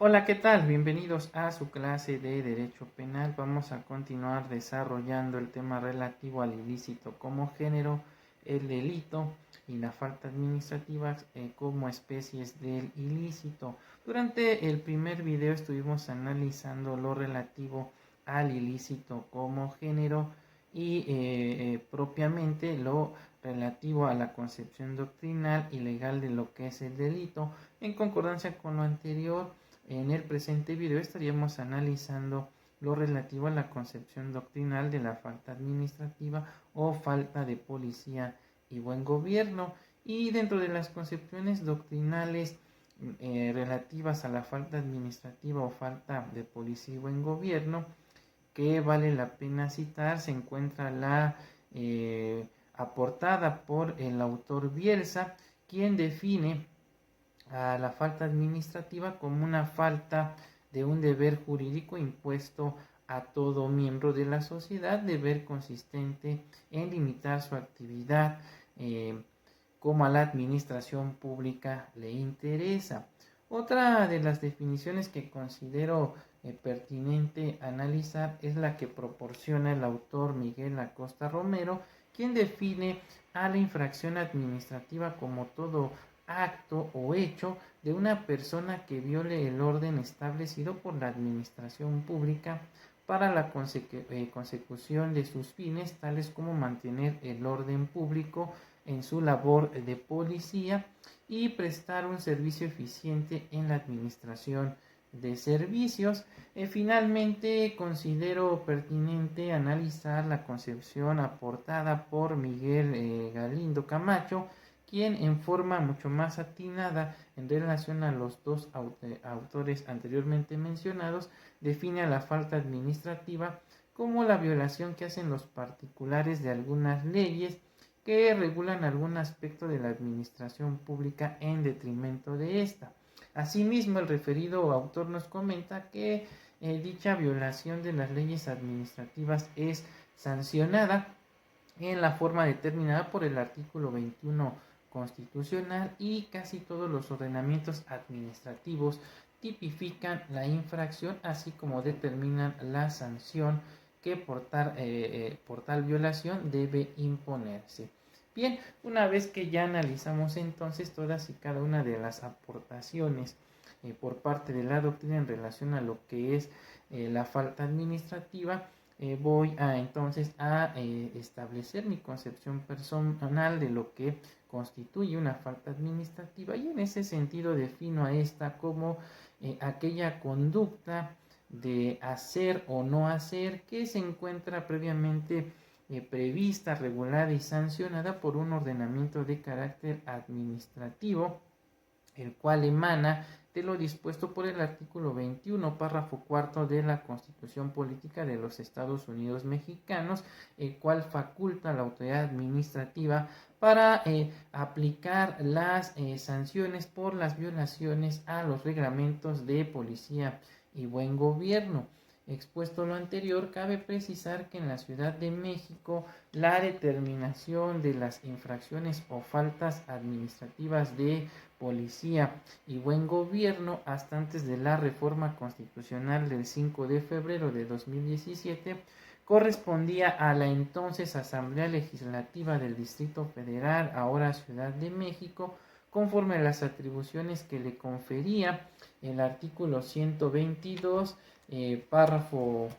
Hola, ¿qué tal? Bienvenidos a su clase de Derecho Penal. Vamos a continuar desarrollando el tema relativo al ilícito como género, el delito y la falta administrativa como especies del ilícito. Durante el primer video estuvimos analizando lo relativo al ilícito como género y propiamente lo relativo a la concepción doctrinal y legal de lo que es el delito. En concordancia con lo anterior, en el presente video estaríamos analizando lo relativo a la concepción doctrinal de la falta administrativa o falta de policía y buen gobierno. Y dentro de las concepciones doctrinales relativas a la falta administrativa o falta de policía y buen gobierno, que vale la pena citar, se encuentra la aportada por el autor Bielsa, quien define a la falta administrativa como una falta de un deber jurídico impuesto a todo miembro de la sociedad, deber consistente en limitar su actividad como a la administración pública le interesa. Otra de las definiciones que considero pertinente analizar es la que proporciona el autor Miguel Acosta Romero, quien define a la infracción administrativa como todo acto o hecho de una persona que viole el orden establecido por la administración pública para la consecución de sus fines, tales como mantener el orden público en su labor de policía y prestar un servicio eficiente en la administración de servicios. Finalmente, considero pertinente analizar la concepción aportada por Miguel Galindo Camacho, quien en forma mucho más atinada en relación a los dos autores anteriormente mencionados, define a la falta administrativa como la violación que hacen los particulares de algunas leyes que regulan algún aspecto de la administración pública en detrimento de esta. Asimismo, el referido autor nos comenta que dicha violación de las leyes administrativas es sancionada en la forma determinada por el artículo 21 constitucional, y casi todos los ordenamientos administrativos tipifican la infracción, así como determinan la sanción que por tal violación debe imponerse. Bien, una vez que ya analizamos entonces todas y cada una de las aportaciones por parte de la doctrina en relación a lo que es la falta administrativa, voy a entonces a establecer mi concepción personal de lo que constituye una falta administrativa, y en ese sentido defino a esta como aquella conducta de hacer o no hacer que se encuentra previamente prevista, regulada y sancionada por un ordenamiento de carácter administrativo, el cual emana de lo dispuesto por el artículo 21, párrafo cuarto de la Constitución Política de los Estados Unidos Mexicanos, el cual faculta a la autoridad administrativa para aplicar las sanciones por las violaciones a los reglamentos de policía y buen gobierno. Expuesto lo anterior, cabe precisar que en la Ciudad de México la determinación de las infracciones o faltas administrativas de policía y buen gobierno hasta antes de la reforma constitucional del 5 de febrero de 2017 correspondía a la entonces Asamblea Legislativa del Distrito Federal, ahora Ciudad de México, conforme a las atribuciones que le confería el artículo 122, párrafo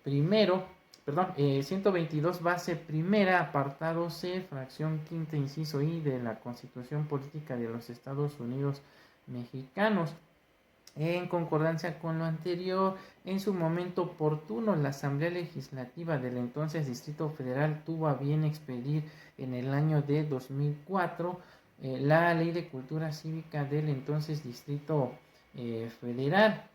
primero, 122 base primera, apartado C, fracción quinta, inciso I de la Constitución Política de los Estados Unidos Mexicanos. En concordancia con lo anterior, en su momento oportuno, la Asamblea Legislativa del entonces Distrito Federal tuvo a bien expedir en el año de 2004 la Ley de Cultura Cívica del entonces Distrito Federal,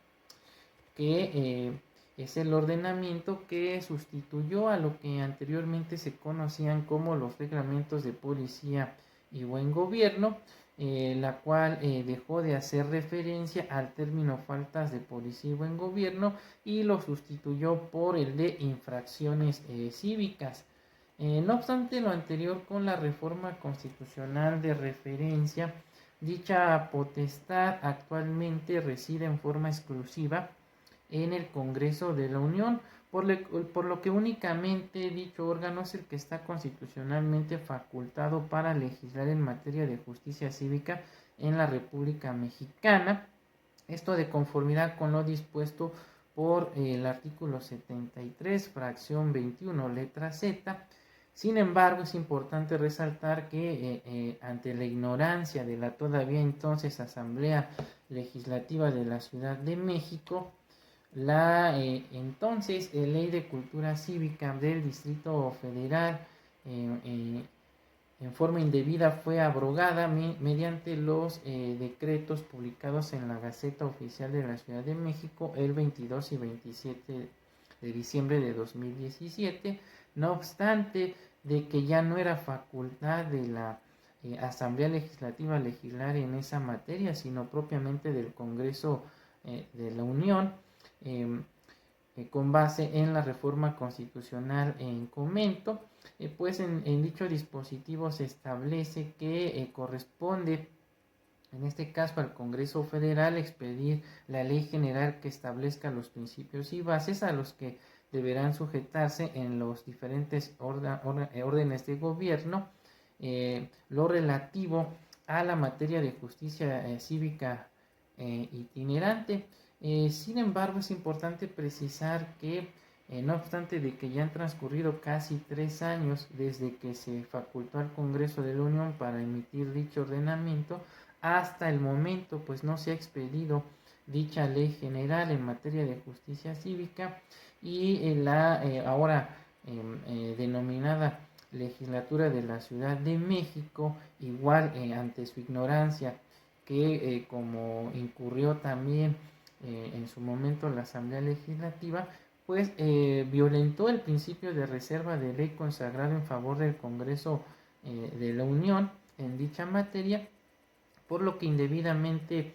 que es el ordenamiento que sustituyó a lo que anteriormente se conocían como los reglamentos de policía y buen gobierno, la cual dejó de hacer referencia al término faltas de policía y buen gobierno y lo sustituyó por el de infracciones cívicas. No obstante lo anterior, con la reforma constitucional de referencia Dicha potestad actualmente reside en forma exclusiva en el Congreso de la Unión, por lo que únicamente dicho órgano es el que está constitucionalmente facultado para legislar en materia de justicia cívica en la República Mexicana. Esto de conformidad con lo dispuesto por el artículo 73, fracción 21, letra Z. Sin embargo, es importante resaltar que ante la ignorancia de la todavía entonces Asamblea Legislativa de la Ciudad de México, la entonces Ley de Cultura Cívica del Distrito Federal en forma indebida fue abrogada mediante los decretos publicados en la Gaceta Oficial de la Ciudad de México el 22 y 27 de diciembre de 2017, no obstante de que ya no era facultad de la Asamblea Legislativa legislar en esa materia, sino propiamente del Congreso de la Unión, con base en la reforma constitucional en comento. Pues en dicho dispositivo se establece que corresponde en este caso al Congreso Federal expedir la ley general que establezca los principios y bases a los que deberán sujetarse en los diferentes órdenes de gobierno, lo relativo a la materia de justicia cívica itinerante. Sin embargo, es importante precisar que no obstante de que ya han transcurrido casi 3 años desde que se facultó al Congreso de la Unión para emitir dicho ordenamiento, hasta el momento pues no se ha expedido dicha ley general en materia de justicia cívica y la ahora denominada legislatura de la Ciudad de México, igual ante su ignorancia que como incurrió también en su momento la Asamblea Legislativa, pues violentó el principio de reserva de ley consagrado en favor del Congreso de la Unión en dicha materia, por lo que indebidamente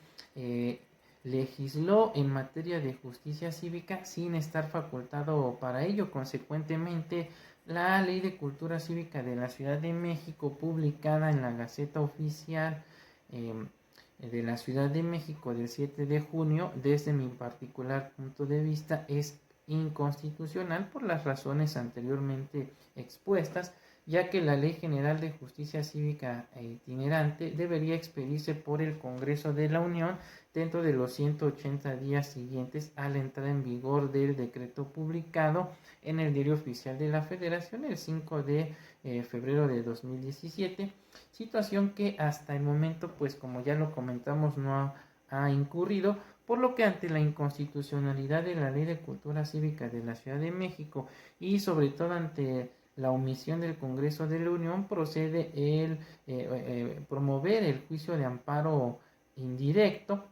legisló en materia de justicia cívica sin estar facultado para ello. Consecuentemente, la Ley de Cultura Cívica de la Ciudad de México, publicada en la Gaceta Oficial de la Ciudad de México del 7 de junio, desde mi particular punto de vista, es inconstitucional por las razones anteriormente expuestas, ya que la Ley General de Justicia Cívica e Itinerante debería expedirse por el Congreso de la Unión dentro de los 180 días siguientes a la entrada en vigor del decreto publicado en el Diario Oficial de la Federación el 5 de febrero de 2017, situación que hasta el momento, pues como ya lo comentamos, no ha incurrido, por lo que ante la inconstitucionalidad de la Ley de Cultura Cívica de la Ciudad de México y sobre todo ante la omisión del Congreso de la Unión, procede el promover el juicio de amparo indirecto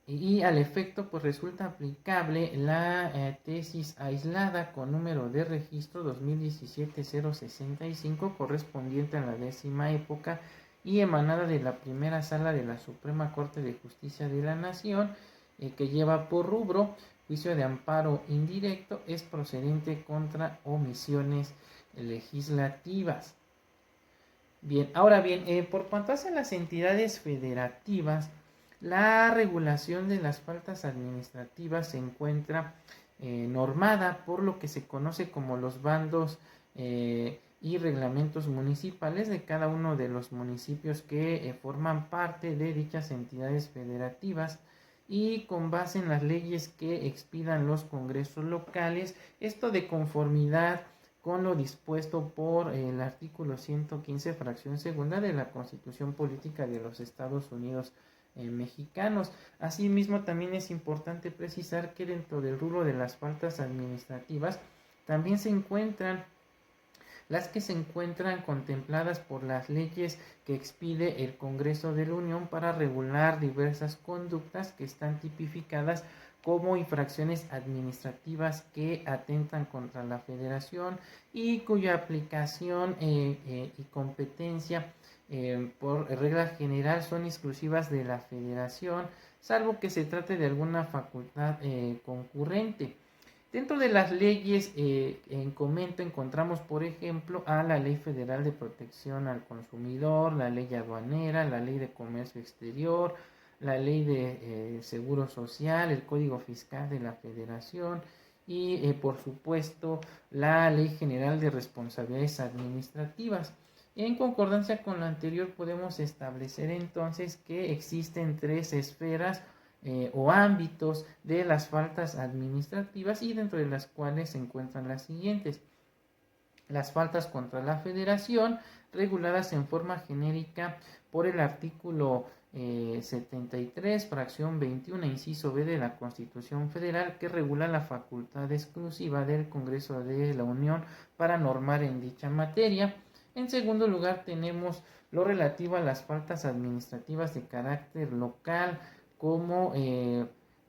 y al efecto pues resulta aplicable la tesis aislada con número de registro 2017-065 correspondiente a la 10ª época y emanada de la primera sala de la Suprema Corte de Justicia de la Nación, que lleva por rubro juicio de amparo indirecto, es procedente contra omisiones legislativas. Bien, ahora bien, por cuanto hace las entidades federativas, la regulación de las faltas administrativas se encuentra normada por lo que se conoce como los bandos y reglamentos municipales de cada uno de los municipios que forman parte de dichas entidades federativas, y con base en las leyes que expidan los congresos locales, esto de conformidad con lo dispuesto por el artículo 115, fracción segunda de la Constitución Política de los Estados Unidos mexicanos. Asimismo, también es importante precisar que dentro del rubro de las faltas administrativas también se encuentran las que se encuentran contempladas por las leyes que expide el Congreso de la Unión para regular diversas conductas que están tipificadas como infracciones administrativas que atentan contra la Federación y cuya aplicación y competencia por regla general son exclusivas de la Federación, salvo que se trate de alguna facultad concurrente. Dentro de las leyes en comento encontramos, por ejemplo, a la Ley Federal de Protección al Consumidor, la Ley Aduanera, la Ley de Comercio Exterior, la Ley de Seguro Social, el Código Fiscal de la Federación y, por supuesto, la Ley General de Responsabilidades Administrativas. En concordancia con lo anterior, podemos establecer entonces que existen tres esferas o ámbitos de las faltas administrativas, y dentro de las cuales se encuentran las siguientes: las faltas contra la Federación, reguladas en forma genérica por el artículo 73, fracción 21, inciso B de la Constitución Federal, que regula la facultad exclusiva del Congreso de la Unión para normar en dicha materia. En segundo lugar, tenemos lo relativo a las faltas administrativas de carácter local, como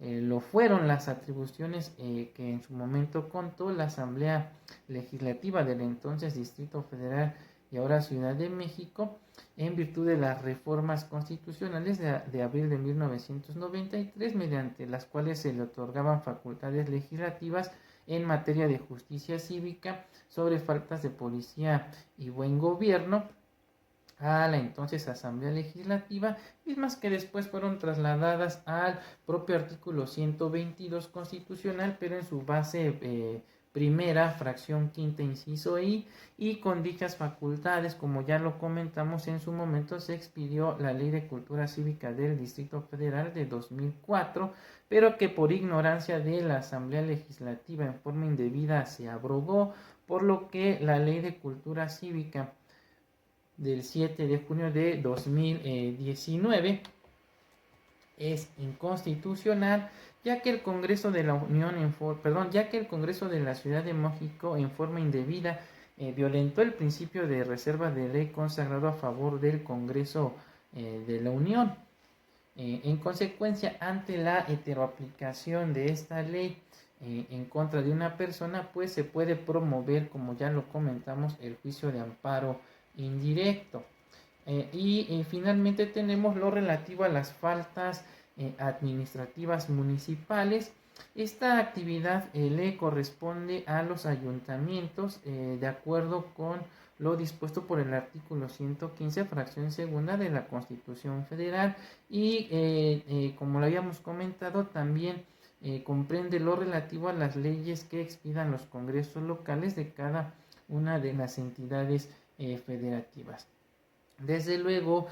lo fueron las atribuciones que en su momento contó la Asamblea Legislativa del entonces Distrito Federal y ahora Ciudad de México, en virtud de las reformas constitucionales de abril de 1993, mediante las cuales se le otorgaban facultades legislativas en materia de justicia cívica sobre faltas de policía y buen gobierno a la entonces Asamblea Legislativa, mismas que después fueron trasladadas al propio artículo 122 constitucional, pero en su base primera, fracción quinta, inciso I, y con dichas facultades, como ya lo comentamos en su momento, se expidió la Ley de Cultura Cívica del Distrito Federal de 2004, pero que por ignorancia de la Asamblea Legislativa en forma indebida se abrogó, por lo que la Ley de Cultura Cívica del 7 de junio de 2019 es inconstitucional, ya que el Congreso de la Unión ya que el Congreso de la Ciudad de México en forma indebida violentó el principio de reserva de ley consagrado a favor del Congreso de la Unión. En consecuencia, ante la heteroaplicación de esta ley en contra de una persona, pues se puede promover, como ya lo comentamos, el juicio de amparo indirecto. Y finalmente tenemos lo relativo a las faltas administrativas municipales. Esta actividad le corresponde a los ayuntamientos de acuerdo con lo dispuesto por el artículo 115, fracción segunda de la Constitución Federal, y como lo habíamos comentado, también comprende lo relativo a las leyes que expidan los congresos locales de cada una de las entidades federativas. Desde luego,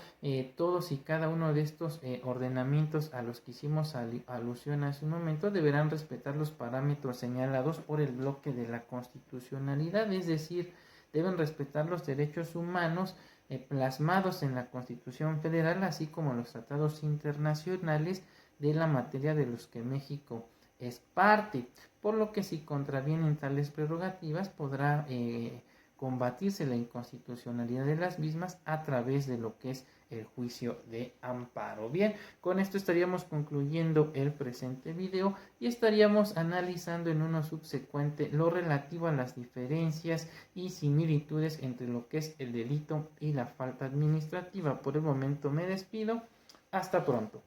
todos y cada uno de estos ordenamientos a los que hicimos alusión hace un momento deberán respetar los parámetros señalados por el bloque de la constitucionalidad, es decir, deben respetar los derechos humanos plasmados en la Constitución Federal, así como los tratados internacionales de la materia de los que México es parte, por lo que si contravienen tales prerrogativas podrá combatirse la inconstitucionalidad de las mismas a través de lo que es el juicio de amparo. Bien, con esto estaríamos concluyendo el presente video y estaríamos analizando en uno subsecuente lo relativo a las diferencias y similitudes entre lo que es el delito y la falta administrativa. Por el momento me despido. Hasta pronto.